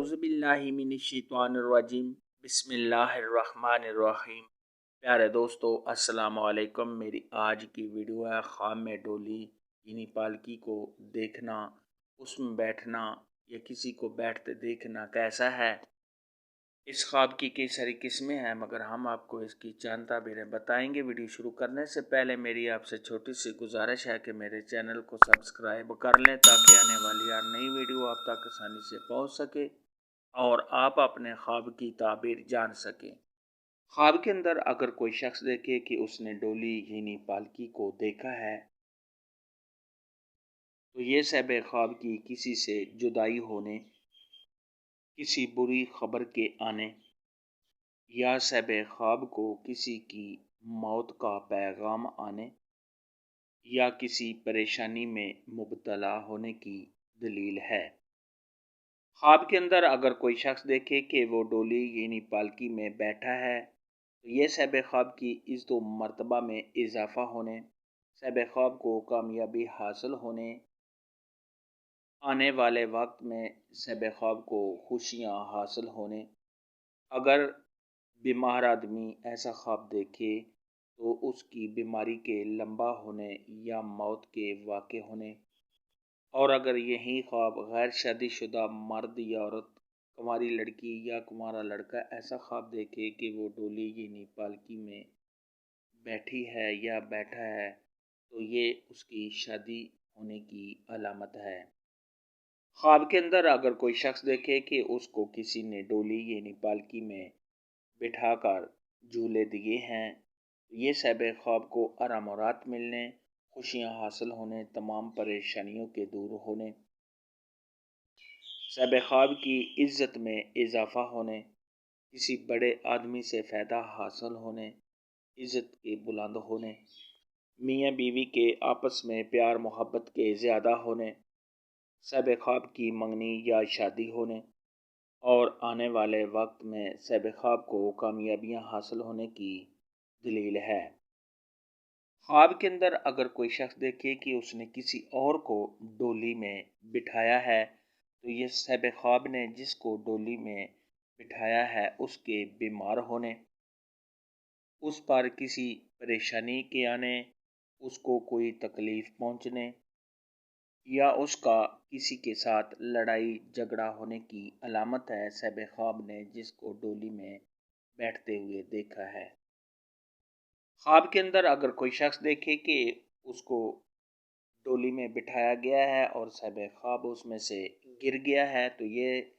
औज़ुबिल्लाहिमिनश्शैतानिर्रजीम बिस्मिल्लाहिर्रहमानिर्रहीम। प्यारे दोस्तों, अस्सलाम वालेकुम। मेरी आज की वीडियो है ख्वाब में डोली यानी पालकी को देखना, उसमें बैठना या किसी को बैठते देखना कैसा है। इस ख्वाब की कई सारी किस्में हैं, मगर हम आपको इसकी चंद ताबीरें बताएंगे। वीडियो शुरू करने से पहले मेरी आपसे छोटी सी गुजारिश है कि मेरे चैनल को सब्सक्राइब कर लें ताकि आने वाली हर नई वीडियो आप तक आसानी से पहुंच सके और आप अपने ख्वाब की ताबीर जान सकें। ख्वाब के अंदर अगर कोई शख्स देखे कि उसने डोली यानी पालकी को देखा है, तो ये सहबे ख्वाब की किसी से जुदाई होने, किसी बुरी खबर के आने या सहबे ख्वाब को किसी की मौत का पैगाम आने या किसी परेशानी में मुब्तला होने की दलील है। ख्वाब के अंदर अगर कोई शख्स देखे कि वो डोली यानी पालकी में बैठा है, तो ये सहबे ख्वाब की इज़्ज़त व मर्तबा में इजाफ़ा होने, सहबे ख्वाब को कामयाबी हासिल होने, आने वाले वक्त में सहबे ख्वाब को खुशियाँ हासिल होने। अगर बीमार आदमी ऐसा ख्वाब देखे तो उसकी बीमारी के लंबा होने या मौत के वाक़े होने। और अगर यही ख्वाब गैर शादीशुदा मर्द या औरत, कुंवारी लड़की या कुंवारा लड़का ऐसा ख्वाब देखे कि वो डोली यानी पालकी में बैठी है या बैठा है, तो ये उसकी शादी होने की अलामत है। ख्वाब के अंदर अगर कोई शख्स देखे कि उसको किसी ने डोली यानी पालकी में बिठाकर झूले दिए हैं, ये सहबे ख्वाब को आराम और राहत मिलने, खुशियाँ हासिल होने, तमाम परेशानियों के दूर होने, सहबे ख्वाब की इज़्ज़त में इजाफ़ा होने, किसी बड़े आदमी से फ़ायदा हासिल होने, इज़्ज़त के बुलंद होने, मियाँ बीवी के आपस में प्यार मोहब्बत के ज़्यादा होने, सहबे ख्वाब की मंगनी या शादी होने और आने वाले वक्त में सहबे ख्वाब को कामयाबियाँ हासिल होने की दलील है। ख्वाब के अंदर अगर कोई शख्स देखे कि उसने किसी और को डोली में बिठाया है, तो ये सहबे ख्वाब ने जिसको डोली में बिठाया है उसके बीमार होने, उस पर किसी परेशानी के आने, उसको कोई तकलीफ़ पहुँचने या उसका किसी के साथ लड़ाई झगड़ा होने की अलामत है सहबे ख्वाब ने जिसको डोली में बैठते हुए देखा है। ख्वाब के अंदर अगर कोई शख्स देखे कि उसको डोली में बिठाया गया है और सहबे ख्वाब उसमें से गिर गया है, तो ये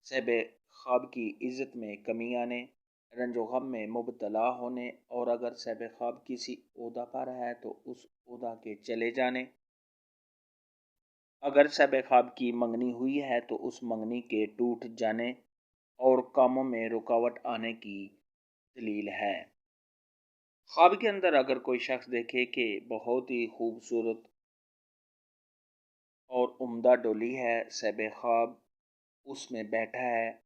सहबे ख्वाब की इज़्ज़त में कमी आने, रंजो गम में मुब्तला होने और अगर सहबे ख्वाब किसी ओहदा पर है तो उस ओहदा के चले जाने, अगर सहबे ख्वाब की मंगनी हुई है तो उस मंगनी के टूट जाने और कामों में रुकावट आने की दलील है। ख्वाब के अंदर अगर कोई शख्स देखे कि बहुत ही खूबसूरत और उम्दा डोली है, सहबे ख्वाब उसमें बैठा है,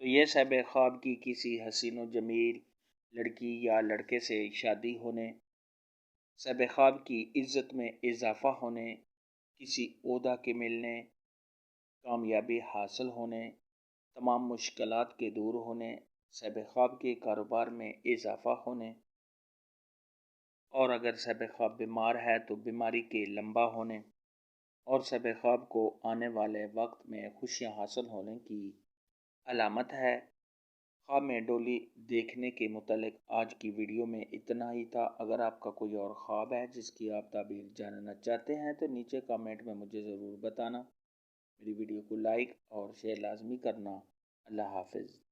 तो ये सहबे ख्वाब की किसी हसीन व जमील लड़की या लड़के से शादी होने, सहबे ख्वाब की इज़्ज़त में इजाफ़ा होने, किसी ओहदा के मिलने, कामयाबी हासिल होने, तमाम मुश्किलात के दूर होने, सहबे ख्वाब के कारोबार में इजाफ़ा होने और अगर सहबे ख्वाब बीमार है तो बीमारी के लंबा होने और सहबे ख्वाब को आने वाले वक्त में खुशियाँ हासिल होने की अलामत है। ख्वाब में डोली देखने के मुतालिक आज की वीडियो में इतना ही था। अगर आपका कोई और ख्वाब है जिसकी आप ताबीर जानना चाहते हैं तो नीचे कमेंट में मुझे ज़रूर बताना। मेरी वीडियो को लाइक और शेयर लाजमी करना। अल्लाह हाफ़िज़।